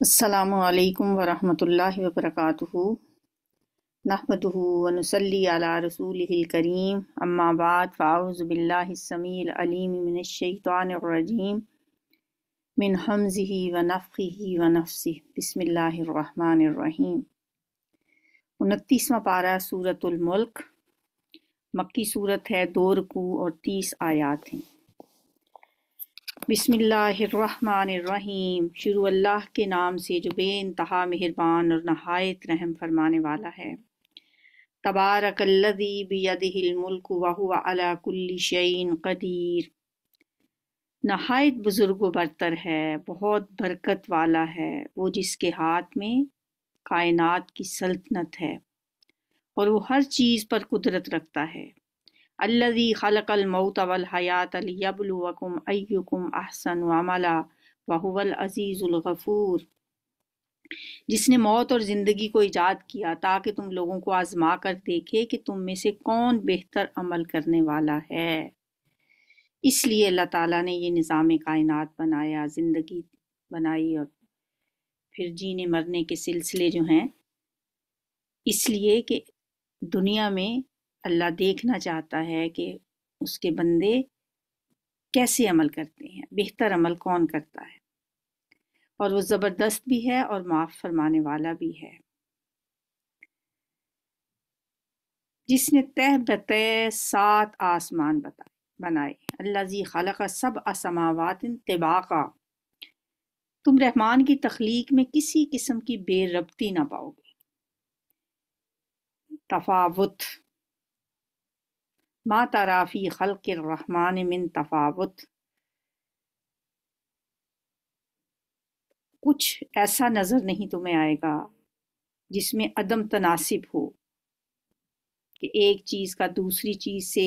السلام علیکم ورحمۃ اللہ وبرکاتہ نحمدہ ونصلی علی رسولہ الکریم اما بعد فاعوذ باللہ السمیع العلیم من الشیطان الرجیم من حمزہ ونفخہ ونفثہ بسم اللہ الرحمن الرحیم 29واں پارہ سورۃ الملک مکی صورت ہے، 2 رکوع اور 30 آیات ہیں۔ بسم اللہ الرحمن الرحیم، شروع اللہ کے نام سے جو بے انتہا مہربان اور نہایت رحم فرمانے والا ہے۔ تبارک الذی بیدہ الملک وہو علی کل شیء قدیر، نہایت بزرگ و برتر ہے، بہت برکت والا ہے وہ جس کے ہاتھ میں کائنات کی سلطنت ہے اور وہ ہر چیز پر قدرت رکھتا ہے۔ الذی خلق الموت والحیات لیبلوکم ایکم احسن عملا وہو العزیز الغفور، جس نے موت اور زندگی کو ایجاد کیا تاکہ تم لوگوں کو آزما کر دیکھے کہ تم میں سے کون بہتر عمل کرنے والا ہے۔ اس لیے اللہ تعالیٰ نے یہ نظام کائنات بنایا، زندگی بنائی اور پھر جینے مرنے کے سلسلے جو ہیں، اس لیے کہ دنیا میں اللہ دیکھنا چاہتا ہے کہ اس کے بندے کیسے عمل کرتے ہیں، بہتر عمل کون کرتا ہے، اور وہ زبردست بھی ہے اور معاف فرمانے والا بھی ہے۔ جس نے تہ بتہ 7 آسمان بنائے، الذی خلق 7 سماوات طباقا، تم رحمان کی تخلیق میں کسی قسم کی بے ربطی نہ پاؤ گے، تفاوت، ما تری فی خلق الرحمن من تفاوت، کچھ ایسا نظر نہیں تمہیں آئے گا جس میں عدم تناسب ہو، کہ ایک چیز کا دوسری چیز سے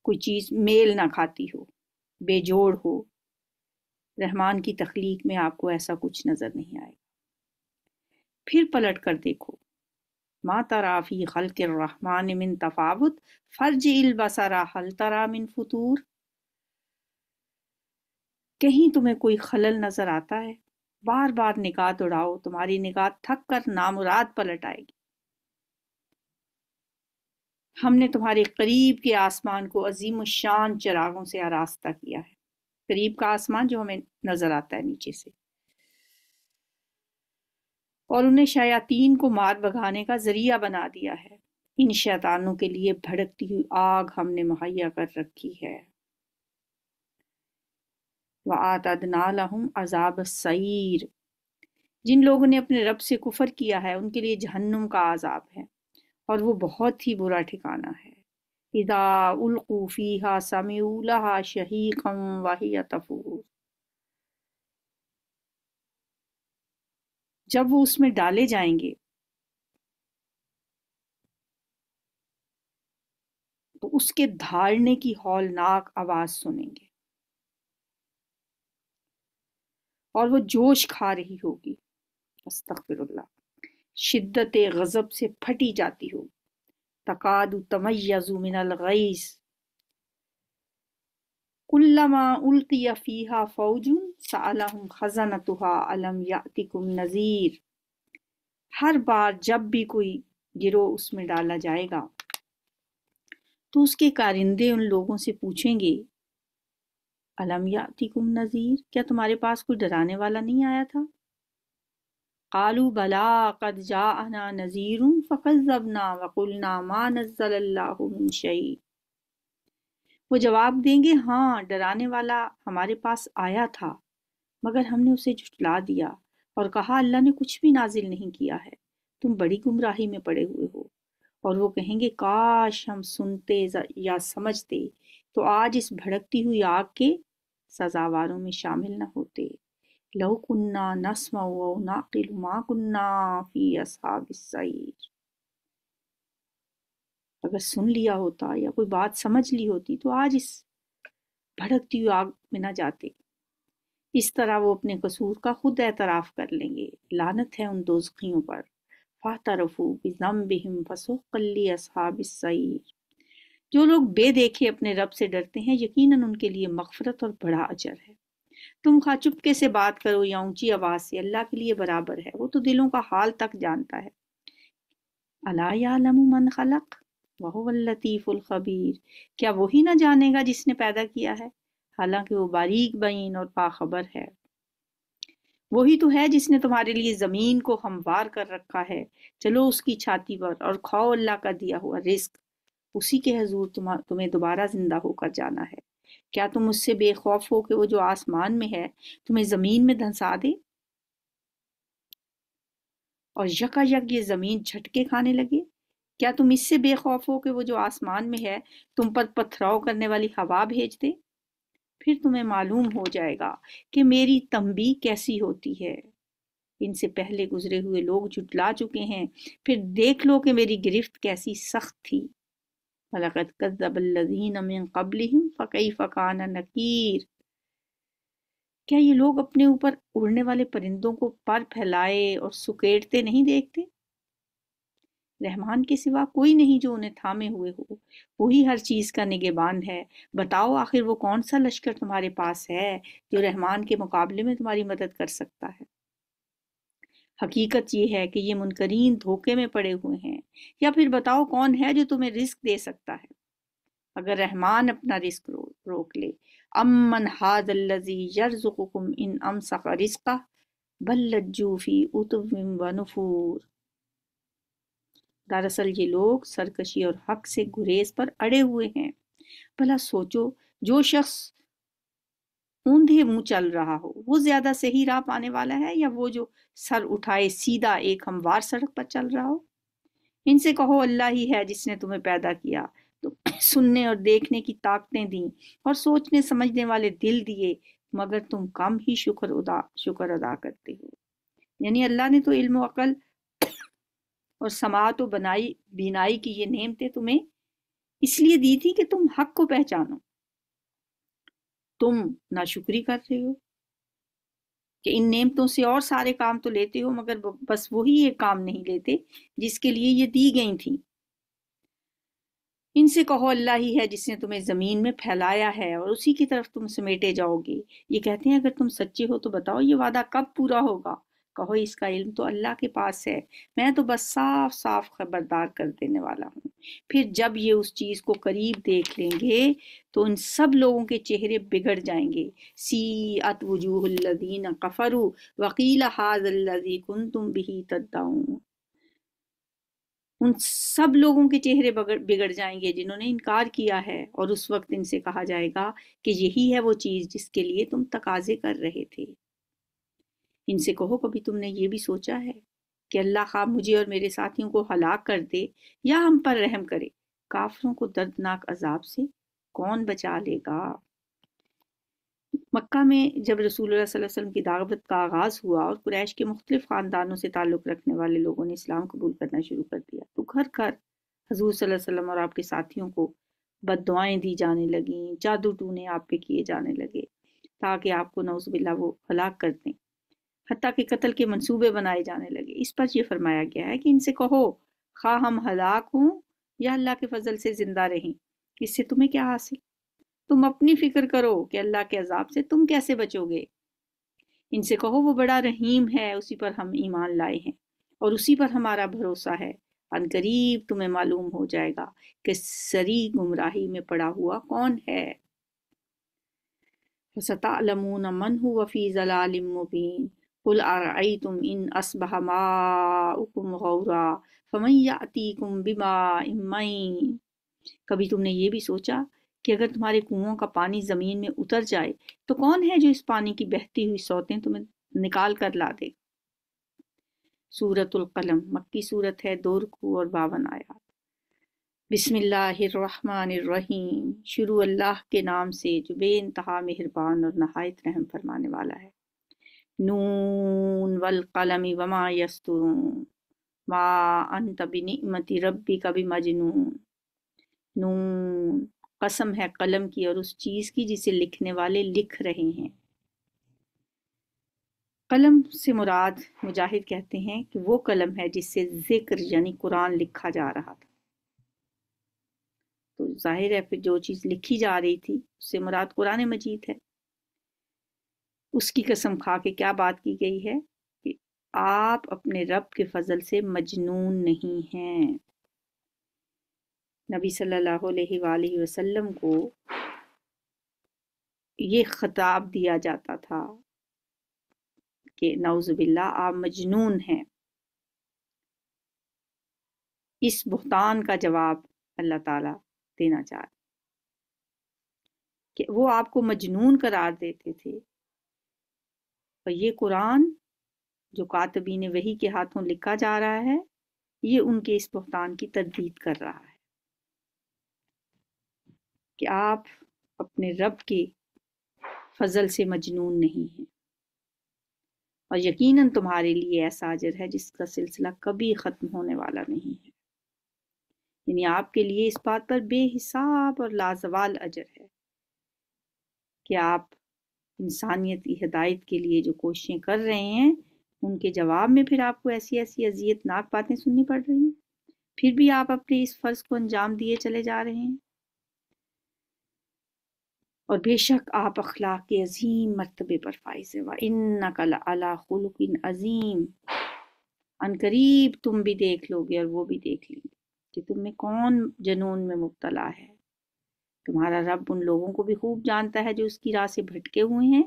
کوئی چیز میل نہ کھاتی ہو، بے جوڑ ہو۔ رحمان کی تخلیق میں آپ کو ایسا کچھ نظر نہیں آئے گا۔ پھر پلٹ کر دیکھو، ما تری فی خلق الرحمن من تفاوت فرجع البصر هل تری من فطور، کہیں تمہیں کوئی خلل نظر آتا ہے؟ بار بار نگاہ دوڑاؤ، تمہاری نگاہ تھک کر نامراد پلٹ آئے گی۔ ہم نے تمہارے قریب کے آسمان کو عظیم الشان چراغوں سے آراستہ کیا ہے، قریب کا آسمان جو ہمیں نظر آتا ہے نیچے سے، اور انہیں شیاطین کو مار بھگانے کا ذریعہ بنا دیا ہے۔ ان شیطانوں کے لیے بھڑکتی ہوئی آگ ہم نے مہیا کر رکھی ہے۔ وَأَعْتَدْنَا لَهُمْ عَذَابَ السَّعِيرِ، جن لوگوں نے اپنے رب سے کفر کیا ہے ان کے لیے جہنم کا عذاب ہے، اور وہ بہت ہی برا ٹھکانہ ہے۔ اِذَا أُلْقُوا فِيهَا سَمِعُوا لَهَا شَهِيقًا وَهِيَ تَفُورُ، جب وہ اس میں ڈالے جائیں گے تو اس کے دھاڑنے کی ہولناک آواز سنیں گے، اور وہ جوش کھا رہی ہوگی، استغفر اللہ، شدت غضب سے پھٹی جاتی ہوگی۔ تکاد تمیز من الغیظ کلما القی فیہا فوج سألہم خزنتہا الم یأتکم نذیر، ہر بار جب بھی کوئی گروہ اس میں ڈالا جائے گا تو اس کے کارندے ان لوگوں سے پوچھیں گے، الم یأتکم نذیر، کیا تمہارے پاس کوئی ڈرانے والا نہیں آیا تھا؟ قالوا بلا قد جاءنا نذیر فکذبنا وقلنا ما نزل اللہ من شیء، وہ جواب دیں گے، ہاں ڈرانے والا ہمارے پاس آیا تھا مگر ہم نے اسے جھٹلا دیا اور کہا اللہ نے کچھ بھی نازل نہیں کیا ہے، تم بڑی گمراہی میں پڑے ہوئے ہو۔ اور وہ کہیں گے کاش ہم سنتے یا سمجھتے تو آج اس بھڑکتی ہوئی آگ کے سزاواروں میں شامل نہ ہوتے۔ لو کننا نسمع و نعقل ما کننا فی اصحاب السعیر، اگر سن لیا ہوتا یا کوئی بات سمجھ لی ہوتی تو آج اس بھڑکتی ہوئی آگ میں نہ جاتے۔ اس طرح وہ اپنے قصور کا خود اعتراف کر لیں گے، لعنت ہے ان دوزخیوں پر۔ فاعترفوا بذنبہم فسحقا لاصحاب السعیر، جو لوگ بے دیکھے اپنے رب سے ڈرتے ہیں یقیناً ان کے لیے مغفرت اور بڑا اجر ہے۔ تم خواہ چپکے سے بات کرو یا اونچی آواز سے، اللہ کے لیے برابر ہے، وہ تو دلوں کا حال تک جانتا ہے۔ الا یعلم من خلق وہو اللطیف الخبیر، کیا وہی نہ جانے گا جس نے پیدا کیا ہے، حالانکہ وہ باریک بین اور باخبر ہے۔ وہی تو ہے جس نے تمہارے لیے زمین کو ہموار کر رکھا ہے، چلو اس کی چھاتی پر اور کھاؤ اللہ کا دیا ہوا رزق، اسی کے حضور تمہیں دوبارہ زندہ ہو کر جانا ہے۔ کیا تم اس سے بے خوف ہو کہ وہ جو آسمان میں ہے تمہیں زمین میں دھنسا دے اور یکا یک یہ زمین جھٹکے کھانے لگے؟ کیا تم اس سے بے خوف ہو کہ وہ جو آسمان میں ہے تم پر پتھراؤ کرنے والی ہوا بھیج دے؟ پھر تمہیں معلوم ہو جائے گا کہ میری تنبیہ کیسی ہوتی ہے۔ ان سے پہلے گزرے ہوئے لوگ جھٹلا چکے ہیں، پھر دیکھ لو کہ میری گرفت کیسی سخت تھی۔ وَلَقَدْ كَذَّبَ الَّذِينَ مِن قَبْلِهِمْ فَكَيْفَ كَانَ نَكِيرِ۔ کیا یہ لوگ اپنے اوپر اڑنے والے پرندوں کو پر پھیلائے اور سکیڑتے نہیں دیکھتے؟ رحمان کے سوا کوئی نہیں جو انہیں تھامے ہوئے ہو، وہی ہر چیز کا نگہبان ہے۔ بتاؤ آخر وہ کون سا لشکر تمہارے پاس ہے جو رحمان کے مقابلے میں تمہاری مدد کر سکتا ہے؟ حقیقت یہ ہے کہ یہ منکرین دھوکے میں پڑے ہوئے ہیں۔ یا پھر بتاؤ کون ہے جو تمہیں رزق دے سکتا ہے اگر رحمان اپنا رزق روک لے؟ امن ھذا الذی یرزقکم ان امسک رزقہ بل لجوا فی عتو و نفور۔ دراصل یہ لوگ سرکشی اور حق سے گریز پر اڑے ہوئے ہیں۔ بھلا سوچو، جو شخص اوندھے منہ چل رہا ہو وہ زیادہ صحیح راہ پانے والا ہے یا وہ جو سر اٹھائے سیدھا ایک ہموار سڑک پر چل رہا ہو؟ ان سے کہو اللہ ہی ہے جس نے تمہیں پیدا کیا، تو سننے اور دیکھنے کی طاقتیں دیں اور سوچنے سمجھنے والے دل دیے، مگر تم کم ہی شکر ادا کرتے ہو۔ یعنی اللہ نے تو علم و عقل اور سماعت و بینائی کی یہ نعمتیں تمہیں اس لیے دی تھی کہ تم حق کو پہچانو۔ تم ناشکری کر رہے ہو کہ ان نعمتوں سے اور سارے کام تو لیتے ہو مگر بس وہی ایک کام نہیں لیتے جس کے لیے یہ دی گئی تھیں۔ ان سے کہو اللہ ہی ہے جس نے تمہیں زمین میں پھیلایا ہے اور اسی کی طرف تم سمیٹے جاؤ گے۔ یہ کہتے ہیں اگر تم سچے ہو تو بتاؤ یہ وعدہ کب پورا ہوگا؟ کہو اس کا علم تو اللہ کے پاس ہے، میں تو بس صاف صاف خبردار کر دینے والا ہوں۔ پھر جب یہ اس چیز کو قریب دیکھ لیں گے تو ان سب لوگوں کے چہرے بگڑ جائیں گے۔ سیئت وجوہ الذین کفروا وقیل ھذا الذی کنتم بہ تدعون۔ ان سب لوگوں کے چہرے بگڑ جائیں گے جنہوں نے انکار کیا ہے، اور اس وقت ان سے کہا جائے گا کہ یہی ہے وہ چیز جس کے لیے تم تقاضے کر رہے تھے۔ ان سے کہو کبھی تم نے یہ بھی سوچا ہے کہ اللہ خواہ مجھے اور میرے ساتھیوں کو ہلاک کر دے یا ہم پر رحم کرے، کافروں کو دردناک عذاب سے کون بچا لے گا؟ مکہ میں جب رسول اللہ صلی اللہ علیہ وسلم کی دعوت کا آغاز ہوا اور قریش کے مختلف خاندانوں سے تعلق رکھنے والے لوگوں نے اسلام قبول کرنا شروع کر دیا تو گھر گھر حضور صلی اللہ علیہ وسلم اور آپ کے ساتھیوں کو بد دعائیں دی جانے لگیں، جادو ٹونے آپ پہ کیے جانے لگے تاکہ آپ کو نعوذ باللہ وہ ہلاک کر دیں، حتیٰ کہ قتل کے منصوبے بنائے جانے لگے۔ اس پر یہ فرمایا گیا ہے کہ ان سے کہو خواہ ہم ہلاک ہوں یا اللہ کے فضل سے زندہ رہیں، اس سے تمہیں کیا حاصل؟ تم اپنی فکر کرو کہ اللہ کے عذاب سے تم کیسے بچو گے۔ ان سے کہو وہ بڑا رحیم ہے، اسی پر ہم ایمان لائے ہیں اور اسی پر ہمارا بھروسہ ہے۔ ان قریب تمہیں معلوم ہو جائے گا کہ سری گمراہی میں پڑا ہوا کون ہے۔ فَسَتَعْلَمُونَ مَنْ هُوَ فِي ضَلَالٍ مُّبِينٍ قُلْ أَرَأَيْتُمْ إِنْ أَصْبَحَ مَاؤُكُمْ غَوْرًا فَمَنْ يَأْتِيكُمْ بِمَاءٍ مَّعِينٍ۔ کبھی تم نے یہ بھی سوچا کہ اگر تمہارے کنوؤں کا پانی زمین میں اتر جائے تو کون ہے جو اس پانی کی بہتی ہوئی سوتیں تمہیں نکال کر لا دے؟ سورۃ القلم مکی صورت ہے، 2 رکوع اور 52 آیات۔ بسم اللہ الرحمن الرحیم، شروع اللہ کے نام سے جو بے انتہا مہربان اور نہایت رحم فرمانے والا ہے۔ نون والقلم وما یسطرون ما انت بنعمت ربک بمجنون۔ نون، قسم ہے قلم کی اور اس چیز کی جسے لکھنے والے لکھ رہے ہیں۔ قلم سے مراد مجاہد کہتے ہیں کہ وہ قلم ہے جس سے ذکر یعنی قرآن لکھا جا رہا تھا۔ تو ظاہر ہے پھر جو چیز لکھی جا رہی تھی اس سے مراد قرآن مجید ہے۔ اس کی قسم کھا کے کیا بات کی گئی ہے کہ آپ اپنے رب کے فضل سے مجنون نہیں ہیں۔ نبی صلی اللہ علیہ وآلہ وسلم کو یہ خطاب دیا جاتا تھا کہ نعوذ باللہ آپ مجنون ہیں۔ اس بہتان کا جواب اللہ تعالیٰ دینا چاہتے کہ وہ آپ کو مجنون قرار دیتے تھے، اور یہ قرآن جو کاتبین وحی کے ہاتھوں لکھا جا رہا ہے یہ ان کے اس بہتان کی تردید کر رہا ہے کہ آپ اپنے رب کے فضل سے مجنون نہیں ہیں، اور یقیناً تمہارے لیے ایسا اجر ہے جس کا سلسلہ کبھی ختم ہونے والا نہیں ہے۔ یعنی آپ کے لیے اس بات پر بے حساب اور لازوال اجر ہے کہ آپ انسانیت کی ہدایت کے لیے جو کوششیں کر رہے ہیں ان کے جواب میں پھر آپ کو ایسی ایسی اذیت ناک باتیں سننی پڑ رہی ہیں، پھر بھی آپ اپنے اس فرض کو انجام دیے چلے جا رہے ہیں۔ اور بے شک آپ اخلاق کے عظیم مرتبے پر فائز ہیں۔ وَإِنَّكَ لَعَلَىٰ خُلُقٍ عَظِيمٍ، ان قریب تم بھی دیکھ لو گے اور وہ بھی دیکھ لیں گے کہ تم میں کون جنون میں مبتلا ہے۔ تمہارا رب ان لوگوں کو بھی خوب جانتا ہے جو اس کی راہ سے بھٹکے ہوئے ہیں،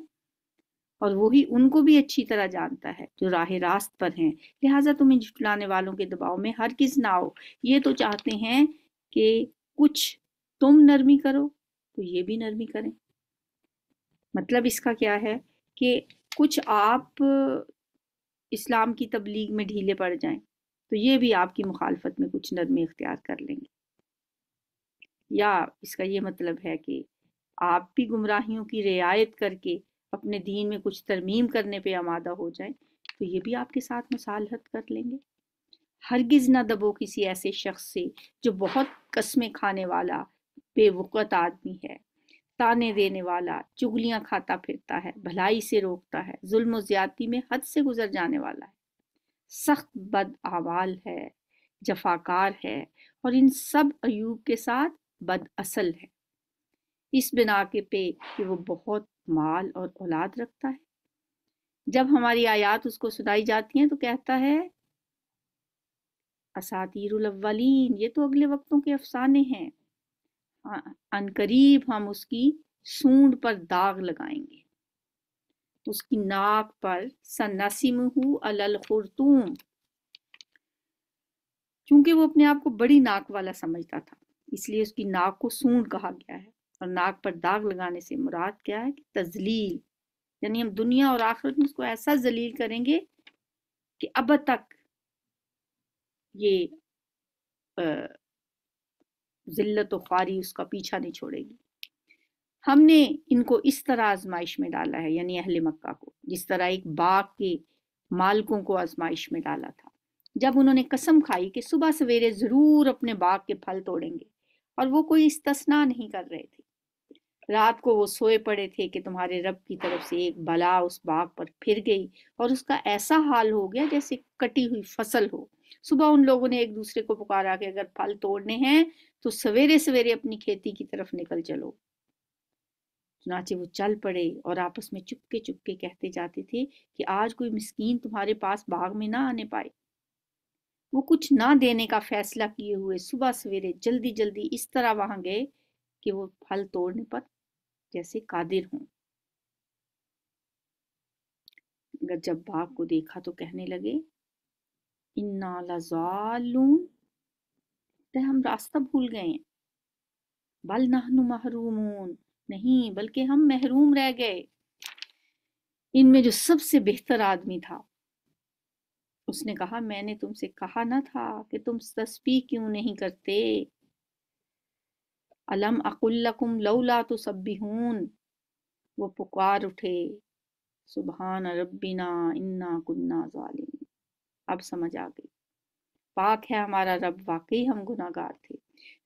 اور وہی ان کو بھی اچھی طرح جانتا ہے جو راہ راست پر ہیں۔ لہٰذا تم ان جھٹلانے والوں کے دباؤ میں ہرگز نہ آؤ۔ یہ تو چاہتے ہیں کہ کچھ تم نرمی کرو تو یہ بھی نرمی کریں۔ مطلب اس کا کیا ہے کہ کچھ آپ اسلام کی تبلیغ میں ڈھیلے پڑ جائیں تو یہ بھی آپ کی مخالفت میں کچھ نرمی اختیار کر لیں گے، یا اس کا یہ مطلب ہے کہ آپ بھی گمراہیوں کی رعایت کر کے اپنے دین میں کچھ ترمیم کرنے پہ آمادہ ہو جائیں تو یہ بھی آپ کے ساتھ مصالحت کر لیں گے۔ ہرگز نہ دبو کسی ایسے شخص سے جو بہت قسمیں کھانے والا بے وقت آدمی ہے، تانے دینے والا، چگلیاں کھاتا پھرتا ہے، بھلائی سے روکتا ہے، ظلم و زیادتی میں حد سے گزر جانے والا ہے، سخت بد اعمال ہے، جفاکار ہے، اور ان سب عیوب کے ساتھ بد اصل ہے، اس بنا کے پہ کہ وہ بہت مال اور اولاد رکھتا ہے۔ جب ہماری آیات اس کو سنائی جاتی ہیں تو کہتا ہے اساطیر الاولین، یہ تو اگلے وقتوں کے افسانے ہیں، ان قریب ہم اس کی سونڈ پر داغ لگائیں گے، اس کی ناک پر سنسمہ علی الخرطوم، چونکہ وہ اپنے آپ کو بڑی ناک والا سمجھتا تھا اس لیے اس کی ناک کو سونڈ کہا گیا ہے۔ اور ناک پر داغ لگانے سے مراد کیا ہے کہ تذلیل، یعنی ہم دنیا اور آخرت میں اس کو ایسا ذلیل کریں گے کہ اب تک یہ ذلت و خواری اس کا پیچھا نہیں چھوڑے گی۔ ہم نے ان کو اس طرح آزمائش میں ڈالا ہے، یعنی اہل مکہ کو، جس طرح ایک باغ کے مالکوں کو آزمائش میں ڈالا تھا جب انہوں نے قسم کھائی کہ صبح سویرے ضرور اپنے باغ کے پھل توڑیں گے، اور وہ کوئی استثناء نہیں کر رہے تھے۔ رات کو وہ سوئے پڑے تھے کہ تمہارے رب کی طرف سے ایک بلا اس باغ پر پھر گئی اور اس کا ایسا حال ہو گیا جیسے کٹی ہوئی فصل ہو۔ صبح ان لوگوں نے ایک دوسرے کو پکارا کہ اگر پھل توڑنے ہیں تو سویرے سویرے اپنی کھیتی کی طرف نکل چلو۔ چنانچہ وہ چل پڑے اور آپس میں چپکے کہتے جاتے تھے کہ آج کوئی مسکین تمہارے پاس باغ میں نہ آنے پائے۔ وہ کچھ نہ دینے کا فیصلہ کیے ہوئے صبح سویرے جلدی جلدی اس طرح وہاں گئے کہ وہ پھل توڑنے پر جیسے قادر ہوں۔ اگر جب باغ کو دیکھا تو کہنے لگے انا لضالون، ہم راستہ بھول گئے ہیں، بل نحن محرومون، نہیں بلکہ ہم محروم رہ گئے۔ ان میں جو سب سے بہتر آدمی تھا اس نے کہا میں نے تم سے کہا نہ تھا کہ تم تسبیح کیوں نہیں کرتے؟ الم اقل لکم لولا تسبحون، وہ پکار اٹھے سبحان ربنا انا کنا ظالمین۔ اب سمجھ آ گئی، پاک ہے ہمارا رب، واقعی ہم گناہ گار تھے۔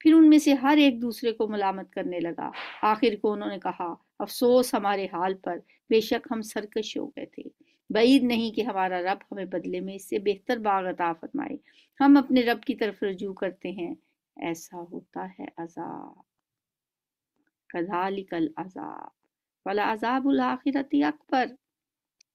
پھر ان میں سے ہر ایک دوسرے کو ملامت کرنے لگا۔ آخر کو انہوں نے کہا افسوس ہمارے حال پر، بے شک ہم سرکش ہو گئے تھے، بعید نہیں کہ ہمارا رب ہمیں بدلے میں اس سے بہتر باغ عطا فرمائے۔ ہم اپنے رب کی طرف رجوع کرتے ہیں، ایسا ہوتا ہے عذاب۔ کذالک العذاب ولعذاب الآخرۃ اکبر،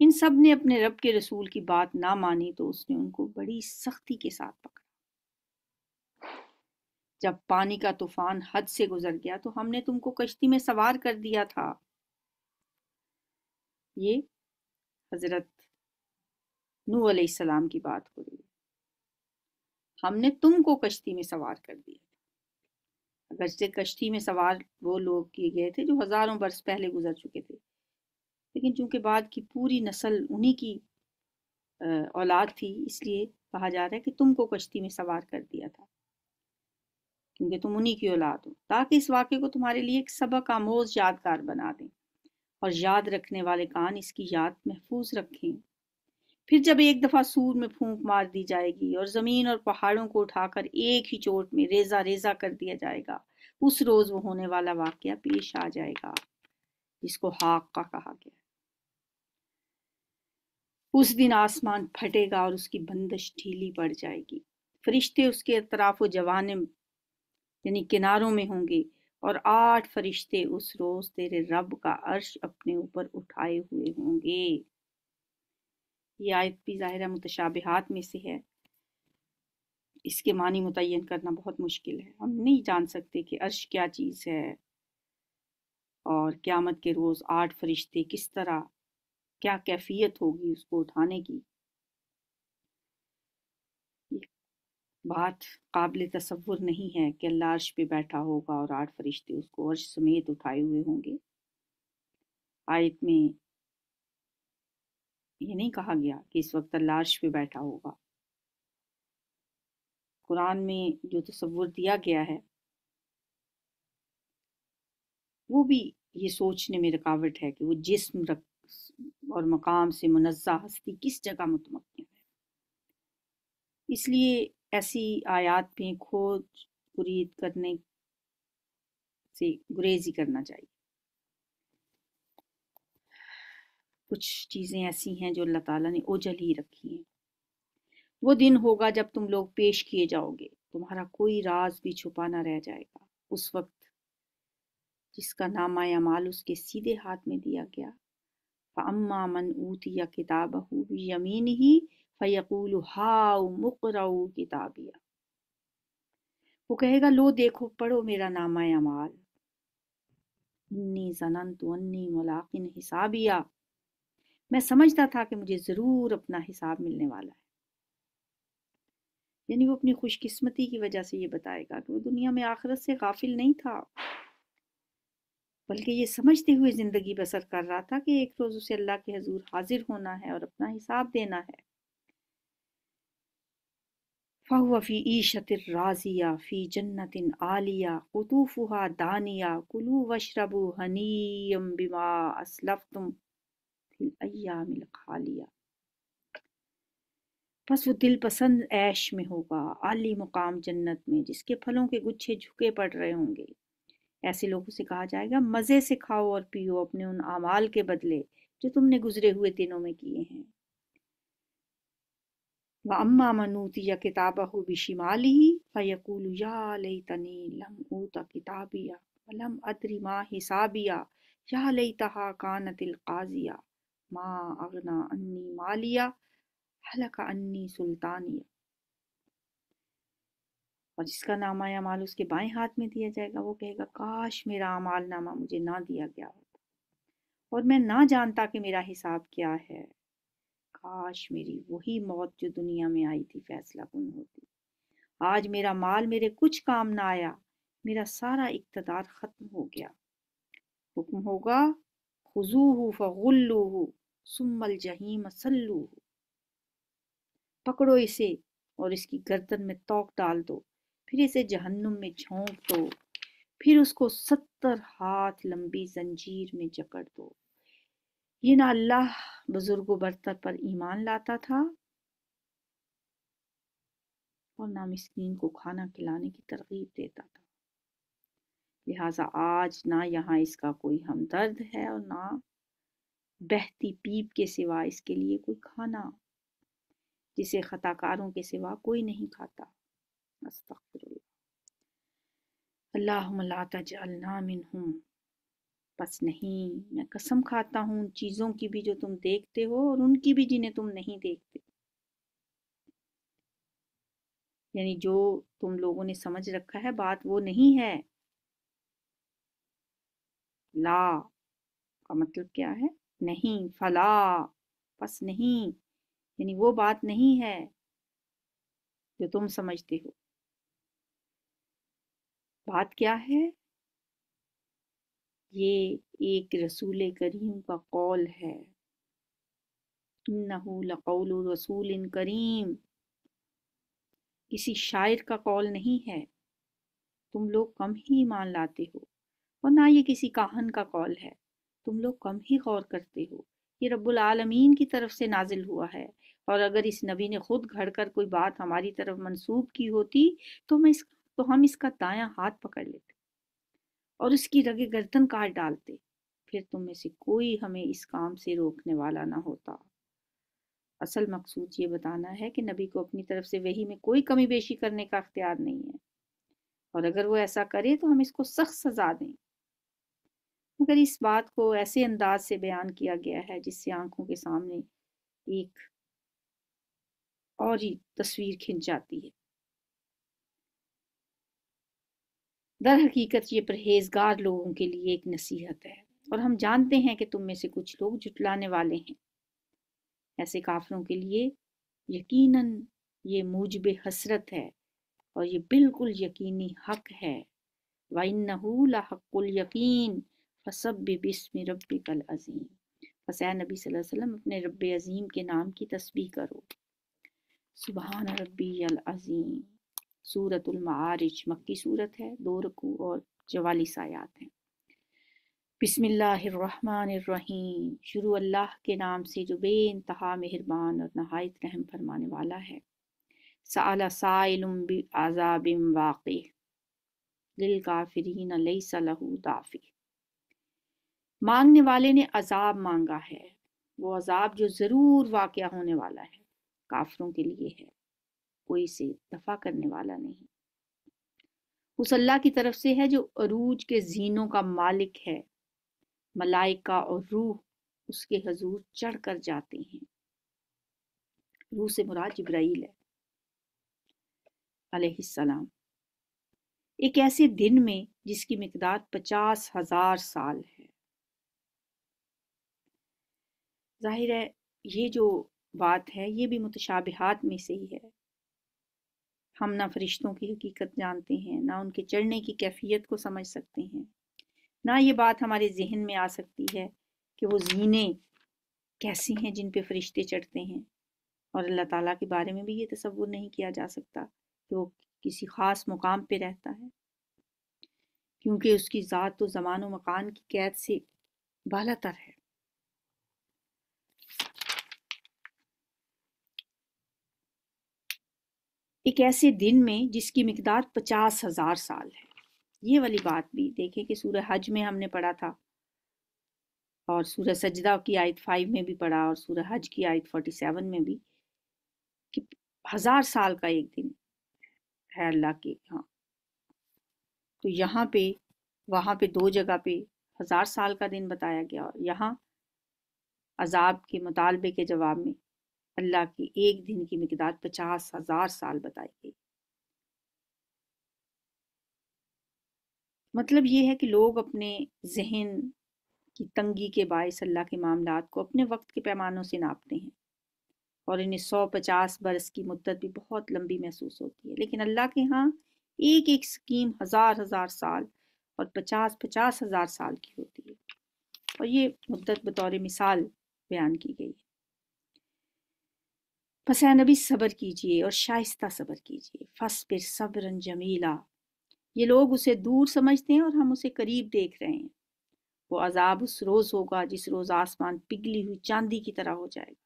ان سب نے اپنے رب کے رسول کی بات نہ مانی تو اس نے ان کو بڑی سختی کے ساتھ پکڑا۔ جب پانی کا طوفان حد سے گزر گیا تو ہم نے تم کو کشتی میں سوار کر دیا تھا۔ یہ حضرت نوح علیہ السلام کی بات ہو رہی ہے۔ ہم نے تم کو کشتی میں سوار کر دیا تھا۔ اگرچہ کشتی میں سوار وہ لوگ کیے گئے تھے جو ہزاروں برس پہلے گزر چکے تھے، لیکن چونکہ بعد کی پوری نسل انہی کی اولاد تھی، اس لیے کہا جا رہا ہے کہ تم کو کشتی میں سوار کر دیا تھا کیونکہ تم انہی کی اولاد ہو، تاکہ اس واقعے کو تمہارے لیے ایک سبق آموز یادگار بنا دیں اور یاد رکھنے والے کان اس کی یاد محفوظ رکھیں۔ پھر جب ایک دفعہ سور میں پھونک مار دی جائے گی اور زمین اور پہاڑوں کو اٹھا کر ایک ہی چوٹ میں ریزہ ریزہ کر دیا جائے گا، اس روز وہ ہونے والا واقعہ پیش آ جائے گا جس کو حاقہ کہا گیا۔ اس دن آسمان پھٹے گا اور اس کی بندش ڈھیلی پڑ جائے گی، فرشتے اس کے اطراف و جوانب یعنی کناروں میں ہوں گے، اور 8 فرشتے اس روز تیرے رب کا عرش اپنے اوپر اٹھائے ہوئے ہوں گے۔ یہ آیت بھی ظاہرہ متشابہات میں سے ہے، اس کے معنی متعین کرنا بہت مشکل ہے۔ ہم نہیں جان سکتے کہ عرش کیا چیز ہے اور قیامت کے روز 8 فرشتے کس طرح، کیا کیفیت ہوگی اس کو اٹھانے کی۔ بات قابل تصور نہیں ہے کہ اللہ عرش پہ بیٹھا ہوگا اور 8 فرشتے اس کو عرش سمیت اٹھائے ہوئے ہوں گے۔ آیت میں یہ نہیں کہا گیا کہ اس وقت اللہ عرش پہ بیٹھا ہوگا۔ قرآن میں جو تصور دیا گیا ہے وہ بھی یہ سوچنے میں رکاوٹ ہے کہ وہ جسم اور مقام سے منزہ ہستی کس جگہ متمکن ہے۔ اس لیے ایسی آیات میں کھوج برید کرنے سے گریز ہی کرنا چاہیے۔ کچھ چیزیں ایسی ہیں جو اللہ تعالیٰ نے اوجل ہی رکھی ہیں۔ وہ دن ہوگا جب تم لوگ پیش کیے جاؤ گے، تمہارا کوئی راز بھی چھپا نہ رہ جائے گا۔ اس وقت جس کا نامہ اعمال اس کے سیدھے ہاتھ میں دیا گیا، فَأَمَّا مَنْ أُوتِيَ كِتَابَهُ بِيَمِينِهِ فَيَقُولُ هَاؤُمُ اقْرَءُوا كِتَابِيَهْ، وہ کہے گا لو دیکھو پڑھو میرا نامہ اعمال، انی ظننت انی ملاق حسابیہ، میں سمجھتا تھا کہ مجھے ضرور اپنا حساب ملنے والا ہے۔ یعنی وہ اپنی خوش قسمتی کی وجہ سے یہ بتائے گا کہ وہ دنیا میں آخرت سے غافل نہیں تھا، بلکہ یہ سمجھتے ہوئے زندگی بسر کر رہا تھا کہ ایک روز اسے اللہ کے حضور حاضر ہونا ہے اور اپنا حساب دینا ہے۔ فَهُوَ فِي عِيشَةٍ رَاضِيَةٍ فِي جَنَّةٍ عَالِيَةٍ قُطُوفُهَا دَانِيَةٌ كُلُوا وَاشْرَبُوا هَنِيًّا بِمَا أَسْلَفْتُمْ فِي الْأَيَّامِ الْخَالِيَةِ، بس وہ دل پسند عیش میں ہوگا، عالی مقام جنت میں جس کے پھلوں کے گچھے جھکے پڑ رہے ہوں گے۔ ایسے لوگوں سے کہا جائے گا مزے سے کھاؤ اور پیو اپنے ان اعمال کے بدلے جو تم نے گزرے ہوئے دنوں میں کیے ہیں۔ وَأَمَّا مَنْ أُوتِيَ كِتَابَهُ بِشِمَالِهِ فَيَقُولُ يَا لَيْتَنِي لَمْ أُوتَ كِتَابِيَهْ وَلَمْ أَدْرِ مَا حِسَابِيَهْ يَا لَيْتَهَا كَانَتِ الْقَاضِيَةَ مَا أَغْنَىٰ عَنِّي مَالِيَهْ هَلَكَ عَنِّي سُلْطَانِيَهْ، اور جس کا نامہ اعمال اس کے بائیں ہاتھ میں دیا جائے گا وہ کہے گا کاش میرا اعمال نامہ مجھے نہ دیا گیا ہوتا اور میں نہ جانتا کہ میرا حساب کیا ہے۔ کاش میری وہی موت جو دنیا میں آئی تھی فیصلہ کن ہوتی۔ آج میرا مال میرے کچھ کام نہ آیا، میرا سارا اقتدار ختم ہو گیا۔ حکم ہوگا خذوہ فغلوہ ثم الجحیم صلوہ، پکڑو اسے اور اس کی گردن میں توق ڈال دو، پھر اسے جہنم میں جھونک دو، پھر اس کو 70 ہاتھ لمبی زنجیر میں جکڑ دو۔ یہ نہ اللہ بزرگ و برتر پر ایمان لاتا تھا اور نہ مسکین کو کھانا کھلانے کی ترغیب دیتا تھا، لہٰذا آج نہ یہاں اس کا کوئی ہمدرد ہے اور نہ بہتی پیپ کے سوا اس کے لیے کوئی کھانا، جسے خطا کاروں کے سوا کوئی نہیں کھاتا۔ استغفر اللہ۔ اللہم لا تجعلنا منہم بس نہیں، میں قسم کھاتا ہوں ان چیزوں کی بھی جو تم دیکھتے ہو اور ان کی بھی جنہیں تم نہیں دیکھتے. یعنی جو تم لوگوں نے سمجھ رکھا ہے بات وہ نہیں ہے. لا کا مطلب کیا ہے؟ نہیں. فلا بس نہیں، یعنی وہ بات نہیں ہے جو تم سمجھتے ہو. بات کیا ہے؟ یہ ایک رسول کریم کا قول ہے. انہ لقول رسول کریم، کسی شاعر کا قول نہیں ہے. تم لوگ کم ہی ایمان لاتے ہو، اور نہ یہ کسی کاہن کا قول ہے. تم لوگ کم ہی غور کرتے ہو. یہ رب العالمین کی طرف سے نازل ہوا ہے، اور اگر اس نبی نے خود گھڑ کر کوئی بات ہماری طرف منسوب کی ہوتی تو ہم اس کا دایاں ہاتھ پکڑ لیتے اور اس کی رگِ گردن کاٹ ڈالتے. پھر تم میں سے کوئی ہمیں اس کام سے روکنے والا نہ ہوتا. اصل مقصود یہ بتانا ہے کہ نبی کو اپنی طرف سے وحی میں کوئی کمی بیشی کرنے کا اختیار نہیں ہے، اور اگر وہ ایسا کرے تو ہم اس کو سخت سزا دیں. مگر اس بات کو ایسے انداز سے بیان کیا گیا ہے جس سے آنکھوں کے سامنے ایک اور ہی تصویر کھنچ جاتی ہے. در حقیقت یہ پرہیزگار لوگوں کے لیے ایک نصیحت ہے، اور ہم جانتے ہیں کہ تم میں سے کچھ لوگ جھٹلانے والے ہیں. ایسے کافروں کے لیے یقیناً یہ موجب حسرت ہے، اور یہ بالکل یقینی حق ہے. وَإِنَّهُ لَحَقُّ الْيَقِينِ فَسَبِّحْ بِاسْمِ رَبِّكَ الْعَظِيمِ. پس اے نبی صلی اللہ علیہ وسلم اپنے رب عظیم کے نام کی تسبیح کرو. سبحان ربی العظیم. سورۃ المعارج مکی صورت ہے، 2 رکوع اور 44 آیات ہیں. بسم اللہ الرحمن الرحیم. شروع اللہ کے نام سے جو بے انتہا مہربان اور نہایت رحم فرمانے والا ہے. سأل سائل بعذاب واقع للکافرین لیس لہ دافع. مانگنے والے نے عذاب مانگا ہے، وہ عذاب جو ضرور واقع ہونے والا ہے، کافروں کے لیے ہے، کوئی اسے دفع کرنے والا نہیں. اس اللہ کی طرف سے ہے جو عروج کے زینوں کا مالک ہے. ملائکہ اور روح اس کے حضور چڑھ کر جاتے ہیں. روح سے مراد جبرائیل ہے علیہ السلام. ایک ایسے دن میں جس کی مقدار 50,000 سال ہے. ظاہر ہے یہ جو بات ہے یہ بھی متشابہات میں سے ہی ہے. ہم نہ فرشتوں کی حقیقت جانتے ہیں، نہ ان کے چڑھنے کی کیفیت کو سمجھ سکتے ہیں، نہ یہ بات ہمارے ذہن میں آ سکتی ہے کہ وہ زینے کیسی ہیں جن پہ فرشتے چڑھتے ہیں. اور اللہ تعالیٰ کے بارے میں بھی یہ تصور نہیں کیا جا سکتا کہ وہ کسی خاص مقام پہ رہتا ہے، کیونکہ اس کی ذات تو زمان و مکان کی قید سے بالا تر ہے. ایک ایسے دن میں جس کی مقدار 50,000 سال ہے. یہ والی بات بھی دیکھیں کہ سورہ حج میں ہم نے پڑھا تھا، اور سورہ سجدہ کی آیت 5 میں بھی پڑھا، اور سورہ حج کی آیت 47 میں بھی، کہ 1000 سال کا ایک دن ہے اللہ کے ہاں. تو یہاں پہ وہاں پہ 2 جگہ پہ 1000 سال کا دن بتایا گیا، اور یہاں عذاب کے مطالبے کے جواب میں اللہ کی ایک دن کی مقدار 50,000 سال بتائی گئی. مطلب یہ ہے کہ لوگ اپنے ذہن کی تنگی کے باعث اللہ کے معاملات کو اپنے وقت کے پیمانوں سے ناپتے ہیں، اور انہیں 150 برس کی مدت بھی بہت لمبی محسوس ہوتی ہے. لیکن اللہ کے ہاں ایک ایک سکیم 1000 سال اور 50,000 سال کی ہوتی ہے، اور یہ مدت بطور مثال بیان کی گئی ہے. پس اے نبی صبر کیجئے اور شائستہ صبر کیجئے. فاصبر صبرا جمیلا. یہ لوگ اسے دور سمجھتے ہیں اور ہم اسے قریب دیکھ رہے ہیں. وہ عذاب اس روز ہوگا جس روز آسمان پگھلی ہوئی چاندی کی طرح ہو جائے گا،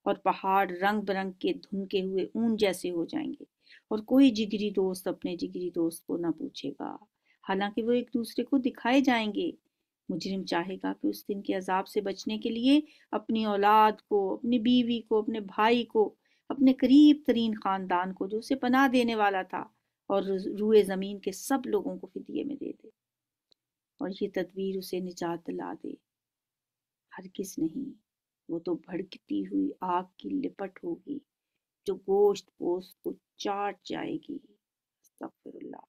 اور پہاڑ رنگ برنگ کے دھنکے ہوئے اون جیسے ہو جائیں گے، اور کوئی جگری دوست اپنے جگری دوست کو نہ پوچھے گا، حالانکہ وہ ایک دوسرے کو دکھائے جائیں گے. مجرم چاہے گا کہ اس دن کے عذاب سے بچنے کے لیے اپنی اولاد کو، اپنی بیوی کو، اپنے بھائی کو، اپنے قریب ترین خاندان کو جو اسے پناہ دینے والا تھا، اور روئے زمین کے سب لوگوں کو فدیے میں دے دے. اور یہ تدبیر اسے نجات دلا دے؟ ہرگز نہیں، وہ تو بھڑکتی ہوئی آگ کی لپٹ ہوگی جو گوشت پوست کو چاٹ جائے گی۔ استغفر اللہ،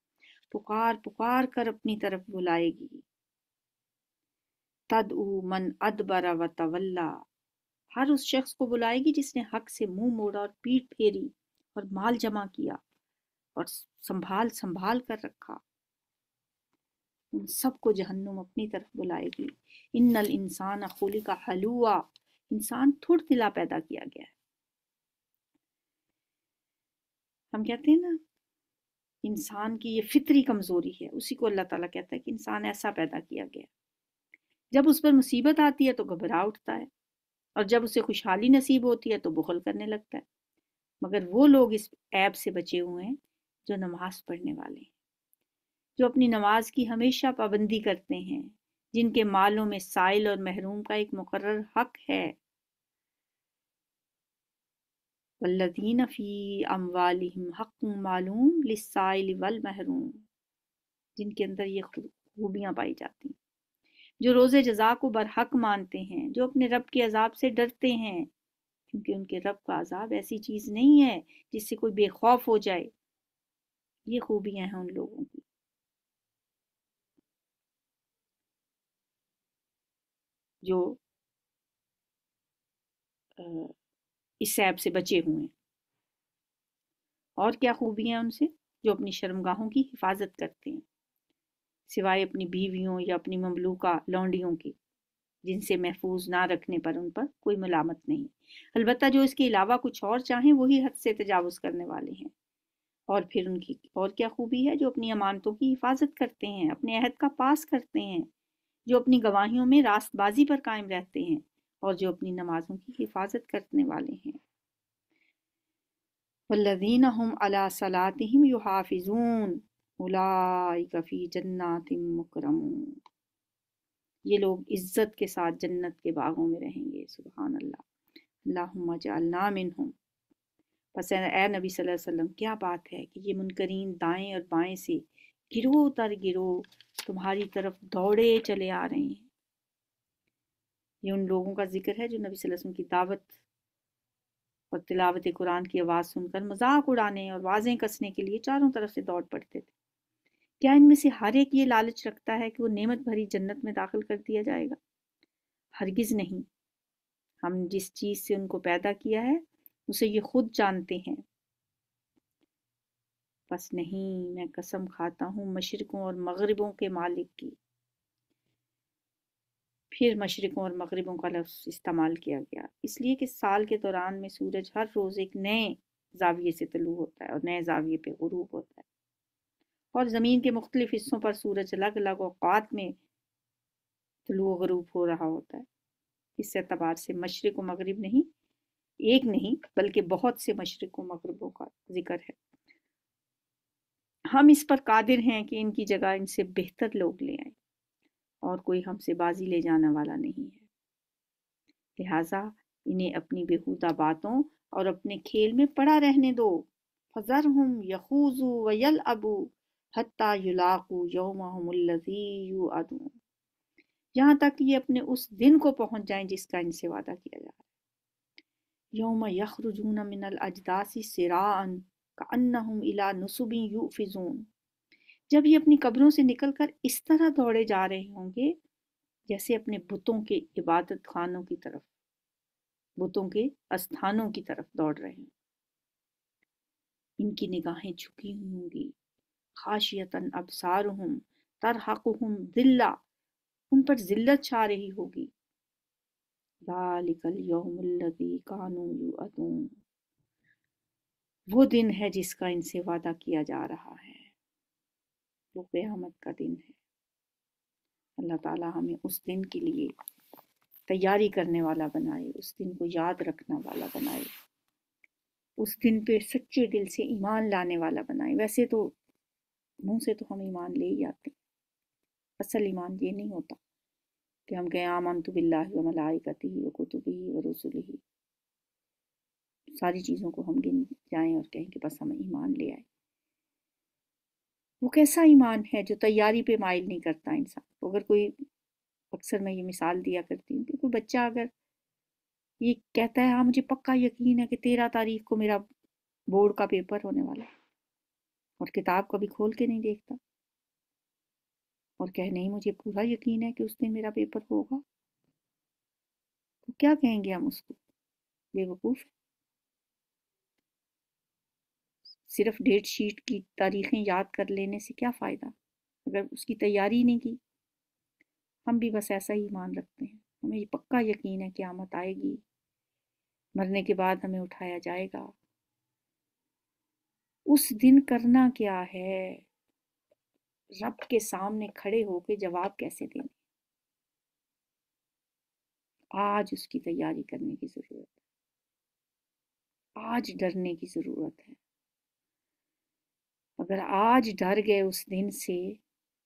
پکار پکار کر اپنی طرف بلائے گی۔ تدعو من ادبر و تولا، ہر اس شخص کو بلائے گی جس نے حق سے منہ موڑا اور پیٹھ پھیری اور مال جمع کیا اور سنبھال سنبھال کر رکھا۔ ان سب کو جہنم اپنی طرف بلائے گی۔ ان الانسان خلق ہلوعا، انسان تھوڑ دلا پیدا کیا گیا ہے۔ ہم کہتے ہیں نا انسان کی یہ فطری کمزوری ہے، اسی کو اللہ تعالیٰ کہتا ہے کہ انسان ایسا پیدا کیا گیا۔ جب اس پر مصیبت آتی ہے تو گھبرا اٹھتا ہے، اور جب اسے خوشحالی نصیب ہوتی ہے تو بخل کرنے لگتا ہے۔ مگر وہ لوگ اس عیب سے بچے ہوئے ہیں جو نماز پڑھنے والے ہیں، جو اپنی نماز کی ہمیشہ پابندی کرتے ہیں، جن کے مالوں میں سائل اور محروم کا ایک مقرر حق ہے۔ والذین فی اموالہم حق معلوم للسائل والمحروم، جن کے اندر یہ خوبیاں پائی جاتی ہیں، جو روز جزا کو برحق مانتے ہیں، جو اپنے رب کے عذاب سے ڈرتے ہیں، کیونکہ ان کے رب کا عذاب ایسی چیز نہیں ہے جس سے کوئی بے خوف ہو جائے۔ یہ خوبیاں ہیں ان لوگوں کی جو اس عیب سے بچے ہوئے ہیں۔ اور کیا خوبیاں ہیں ان سے؟ جو اپنی شرمگاہوں کی حفاظت کرتے ہیں، سوائے اپنی بیویوں یا اپنی مملوکہ لونڈیوں کی، جن سے محفوظ نہ رکھنے پر ان پر کوئی ملامت نہیں۔ البتہ جو اس کے علاوہ کچھ اور چاہیں وہی حد سے تجاوز کرنے والے ہیں۔ اور پھر ان کی اور کیا خوبی ہے؟ جو اپنی امانتوں کی حفاظت کرتے ہیں، اپنے عہد کا پاس کرتے ہیں، جو اپنی گواہیوں میں راست بازی پر قائم رہتے ہیں، اور جو اپنی نمازوں کی حفاظت کرنے والے ہیں۔ والذین هم علی صلاتهم یحافظون اولئک فی جنات مکرمون، یہ لوگ عزت کے ساتھ جنت کے باغوں میں رہیں گے۔ سبحان اللہ، اللہم اجعلنا منہم۔ پس اے نبی صلی اللہ علیہ وسلم، کیا بات ہے کہ یہ منکرین دائیں اور بائیں سے گروہ در گروہ تمہاری طرف دوڑے چلے آ رہے ہیں۔ یہ ان لوگوں کا ذکر ہے جو نبی صلی اللہ علیہ وسلم کی دعوت اور تلاوت قرآن کی آواز سن کر مذاق اڑانے اور واضح کسنے کے لیے چاروں طرف سے دوڑ پڑتے تھے۔ کیا ان میں سے ہر ایک یہ لالچ رکھتا ہے کہ وہ نعمت بھری جنت میں داخل کر دیا جائے گا؟ ہرگز نہیں۔ ہم جس چیز سے ان کو پیدا کیا ہے اسے یہ خود جانتے ہیں۔ بس نہیں، میں قسم کھاتا ہوں مشرقوں اور مغربوں کے مالک کی۔ پھر مشرقوں اور مغربوں کا لفظ استعمال کیا گیا اس لیے کہ سال کے دوران میں سورج ہر روز ایک نئے زاویے سے طلوع ہوتا ہے اور نئے زاویے پہ غروب ہوتا ہے، اور زمین کے مختلف حصوں پر سورج الگ الگ اوقات میں طلوع و غروب ہو رہا ہوتا ہے۔ اس اعتبار سے مشرق و مغرب نہیں، ایک نہیں بلکہ بہت سے مشرق و مغربوں کا ذکر ہے۔ ہم اس پر قادر ہیں کہ ان کی جگہ ان سے بہتر لوگ لے آئیں، اور کوئی ہم سے بازی لے جانے والا نہیں ہے۔ لہٰذا انہیں اپنی بیہودہ باتوں اور اپنے کھیل میں پڑا رہنے دو۔ فَذَرْهُمْ يَخُوضُوا وَيَلْعَبُوا حَتَّى يُلَاقُوا يَوْمَهُمُ الَّذِي يُوعَدُونَ، یہاں تک کہ یہ اپنے اس دن کو پہنچ جائیں جس کا ان سے وعدہ کیا جا رہا ہے۔ يَوْمَ يَخْرُجُونَ مِنَ الْأَجْدَاثِ سِرَاعًا كَأَنَّهُمْ إِلَى نُصُبٍ يُوفِضُونَ، جب یہ اپنی قبروں سے نکل کر اس طرح دوڑے جا رہے ہوں گے جیسے اپنے بتوں کے عبادت خانوں کی طرف، بتوں کے استھانوں کی طرف دوڑ رہے ہیں۔ ان کی نگاہیں جھکی ہوئی ہوں گی، خاشیتاً ابصارہم ترہقہم ذلہ، ان پر ذلت چھا رہی ہوگی۔ ذالک الیوم الذی کانوا یوعدون، وہ دن ہے جس کا ان سے وعدہ کیا جا رہا ہے، وہ قیامت کا دن ہے۔ اللہ تعالیٰ ہمیں اس دن کے لیے تیاری کرنے والا بنائے، اس دن کو یاد رکھنا والا بنائے، اس دن پہ سچے دل سے ایمان لانے والا بنائے۔ ویسے تو منہ سے تو ہم ایمان لے ہی آتے ہیں، اصل ایمان یہ نہیں ہوتا کہ ہم کہیں آمنت باللہ و ملائکتہ و کتبہ و رسلہ، ساری چیزوں کو ہم گن جائیں اور کہیں کہ بس ہم ایمان لے آئے۔ وہ کیسا ایمان ہے جو تیاری پہ مائل نہیں کرتا انسان کو. اگر کوئی، اکثر میں یہ مثال دیا کرتی ہوں کہ کوئی بچہ اگر یہ کہتا ہے ہاں مجھے پکا یقین ہے کہ 13 تاریخ کو میرا بورڈ کا پیپر ہونے والا ہے، اور کتاب کبھی کھول کے نہیں دیکھتا، اور کہ نہیں مجھے پورا یقین ہے کہ اس دن میرا پیپر ہوگا، تو کیا کہیں گے ہم اس کو؟ بے وقوف. صرف ڈیٹ شیٹ کی تاریخیں یاد کر لینے سے کیا فائدہ اگر اس کی تیاری نہیں کی؟ ہم بھی بس ایسا ہی ایمان رکھتے ہیں، ہمیں یہ پکا یقین ہے قیامت آئے گی، مرنے کے بعد ہمیں اٹھایا جائے گا. اس دن کرنا کیا ہے؟ رب کے سامنے کھڑے ہو کے جواب کیسے دینے؟ آج اس کی تیاری کرنے کی ضرورت ہے، آج ڈرنے کی ضرورت ہے. اگر آج ڈر گئے اس دن سے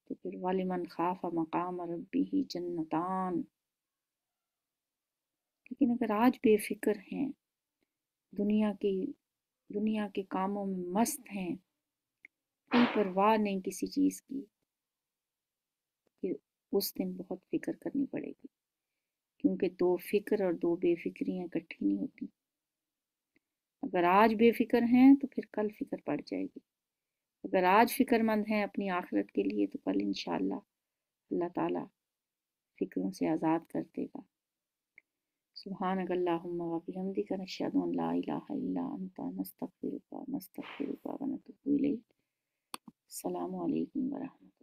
تو پھر وَلِمَنْ خَافَ مَقَامَ رَبِّهِ جَنَّتَانِ. لیکن اگر آج بے فکر ہیں، دنیا کے کاموں میں مست ہیں، کوئی پرواہ نہیں کسی چیز کی، پھر اس دن بہت فکر کرنی پڑے گی، کیونکہ 2 فکر اور 2 بے فکریاں اکٹھی نہیں ہوتی. اگر آج بے فکر ہیں تو پھر کل فکر پڑ جائے گی. اگر آج فکر مند ہیں اپنی آخرت کے لیے تو کل انشاءاللہ اللہ تعالیٰ فکروں سے آزاد کر دے گا. سبحانک اللہم و بحمدک نشہد ان لا الہ الا انت نستغفرک و نتوب الیک. السلام علیکم ورحمۃ اللہ.